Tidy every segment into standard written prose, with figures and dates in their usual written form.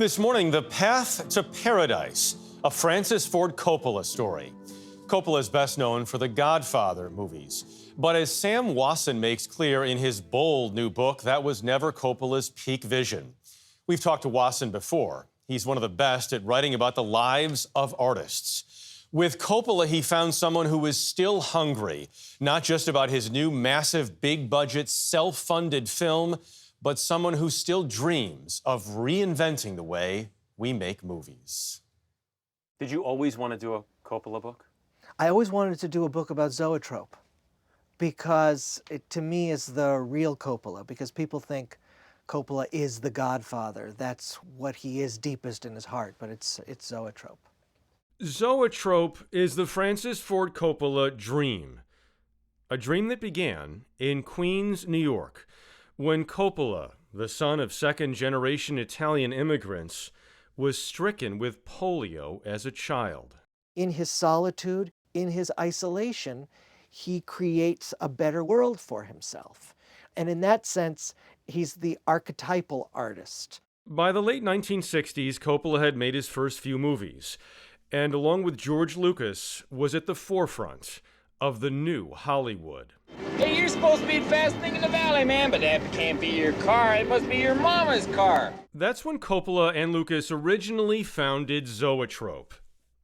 This morning, The Path to Paradise, a Francis Ford Coppola story. Coppola is best known for the Godfather movies. But as Sam Wasson makes clear in his bold new book, that was never Coppola's peak vision. We've talked to Wasson before. He's one of the best at writing about the lives of artists. With Coppola, he found someone who is still hungry, not just about his new massive, big-budget, self-funded film, but someone who still dreams of reinventing the way we make movies. Did you always want to do a Coppola book? I always wanted to do a book about zoetrope because it, to me, is the real Coppola, because people think Coppola is the Godfather. That's what he is deepest in his heart, but it's zoetrope. Zoetrope is the Francis Ford Coppola dream. A dream that began in Queens, New York, when Coppola, the son of second-generation Italian immigrants, was stricken with polio as a child. In his solitude, in his isolation, he creates a better world for himself. And in that sense, he's the archetypal artist. By the late 1960s, Coppola had made his first few movies, and along with George Lucas, was at the forefront of the new Hollywood. Hey, you're supposed to be the fast thing in the valley, man, but that can't be your car. It must be your mama's car. That's when Coppola and Lucas originally founded Zoetrope,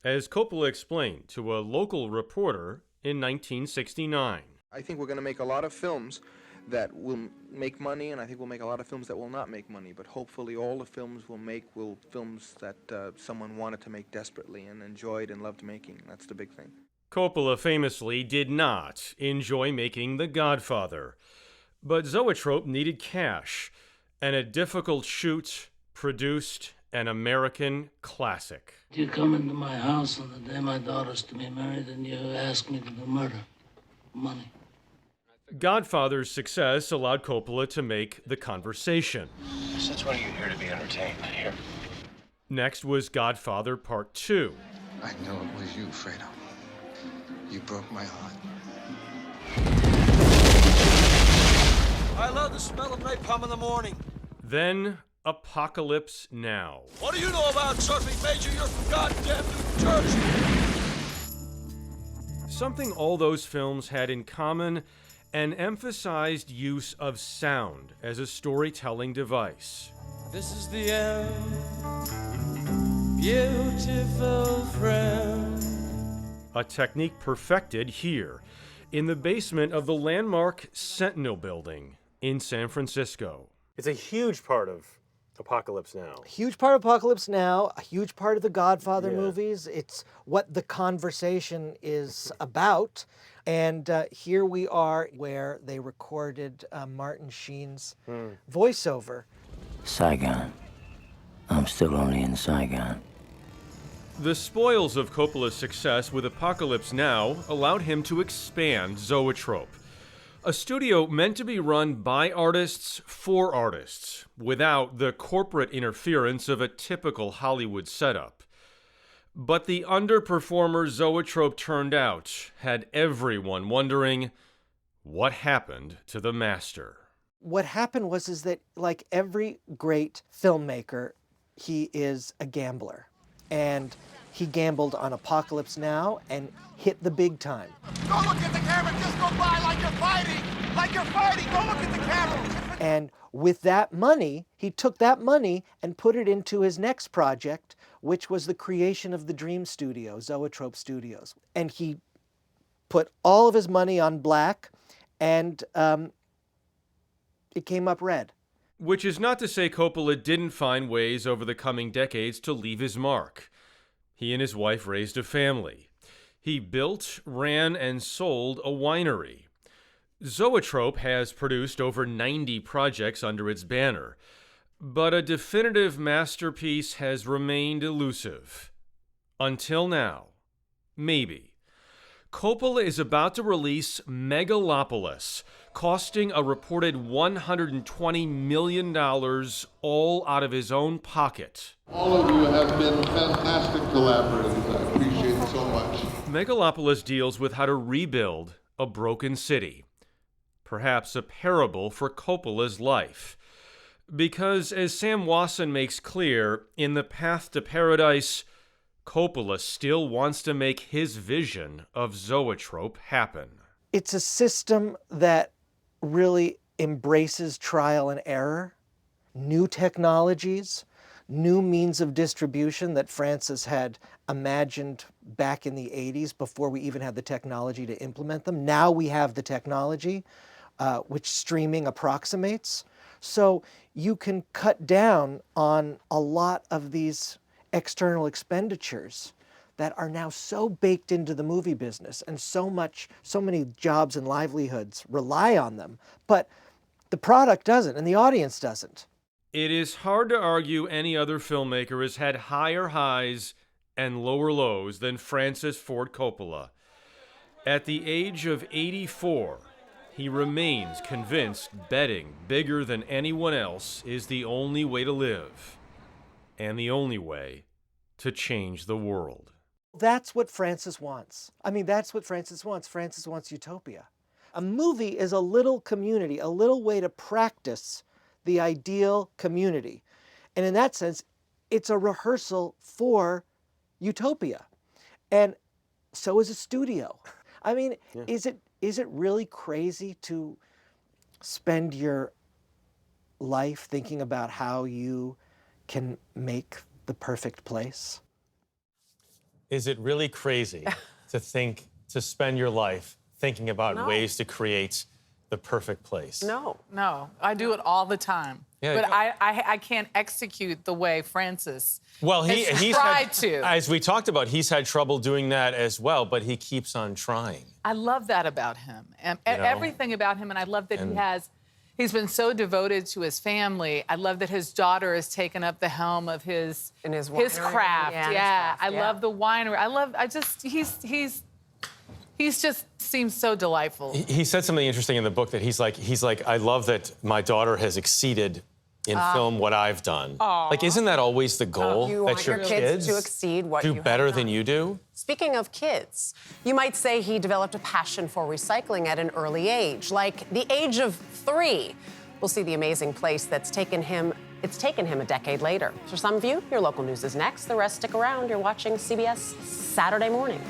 as Coppola explained to a local reporter in 1969. I think we're going to make a lot of films that will make money, and I think we'll make a lot of films that will not make money, but hopefully all the films we'll make will films that someone wanted to make desperately and enjoyed and loved making. That's the big thing. Coppola famously did not enjoy making The Godfather, but Zoetrope needed cash, and a difficult shoot produced an American classic. You come into my house on the day my daughter's to be married and you ask me to do murder. Money. Godfather's success allowed Coppola to make The Conversation. Since when are you here to be entertained? Here. Next was Godfather Part 2. I know it was you, Fredo. You broke my heart. I love the smell of napalm in the morning. Then Apocalypse Now. What do you know about surfing, Major? You're from goddamn New Jersey. Something all those films had in common, an emphasized use of sound as a storytelling device. This is the end, beautiful friend. A technique perfected here, in the basement of the landmark Sentinel Building in San Francisco. It's a huge part of Apocalypse Now. A huge part of Apocalypse Now, a huge part of the Godfather movies. It's what The Conversation is about. And here we are where they recorded Martin Sheen's voiceover. Saigon. I'm still only in Saigon. The spoils of Coppola's success with Apocalypse Now allowed him to expand Zoetrope, a studio meant to be run by artists for artists, without the corporate interference of a typical Hollywood setup. But the underperformer Zoetrope turned out had everyone wondering what happened to the master. What happened was that, like every great filmmaker, he is a gambler. And he gambled on Apocalypse Now and hit the big time. Go look at the camera, just go by like you're fighting. Like you're fighting, go look at the camera. And with that money, he took that money and put it into his next project, which was the creation of the Dream Studio, Zoetrope Studios. And he put all of his money on black, and it came up red. Which is not to say Coppola didn't find ways over the coming decades to leave his mark. He and his wife raised a family. He built, ran, and sold a winery. Zoetrope has produced over 90 projects under its banner, but a definitive masterpiece has remained elusive. Until now. Maybe. Coppola is about to release Megalopolis, costing a reported $120 million, all out of his own pocket. All of you have been fantastic collaborators. I appreciate it so much. Megalopolis deals with how to rebuild a broken city. Perhaps a parable for Coppola's life. Because, as Sam Wasson makes clear, in The Path to Paradise, Coppola still wants to make his vision of zoetrope happen. It's a system that really embraces trial and error, new technologies, new means of distribution that Francis had imagined back in the 80s before we even had the technology to implement them. Now we have the technology, which streaming approximates. So you can cut down on a lot of these external expenditures that are now so baked into the movie business, and so many jobs and livelihoods rely on them, but the product doesn't and the audience doesn't. It is hard to argue any other filmmaker has had higher highs and lower lows than Francis Ford Coppola. At the age of 84, he remains convinced betting bigger than anyone else is the only way to live, and the only way to change the world. That's what Francis wants. I mean, that's what Francis wants. Francis wants utopia. A movie is a little community, a little way to practice the ideal community. And in that sense, it's a rehearsal for utopia. And so is a studio. I mean, is it really crazy to spend your life thinking about how you can make the perfect place? Is it really crazy to spend your life thinking about ways to create the perfect place? No, I do it all the time. Yeah, but I can't execute the way Francis he's tried to. As we talked about, he's had trouble doing that as well, but he keeps on trying. I love that about him, and everything about him, and I love that he's been so devoted to his family. I love that his daughter has taken up the helm of his craft. I love the winery. He just seems so delightful. He said something interesting in the book that he's like, I love that my daughter has exceeded in film what I've done. Like, isn't that always the goal? You want your kids to exceed what you do better than you do? Speaking of kids, you might say he developed a passion for recycling at an early age, like the age of 3. We'll see the amazing place that's taken him a decade later. For some of you, your local news is next. The rest stick around. You're watching CBS Saturday Morning.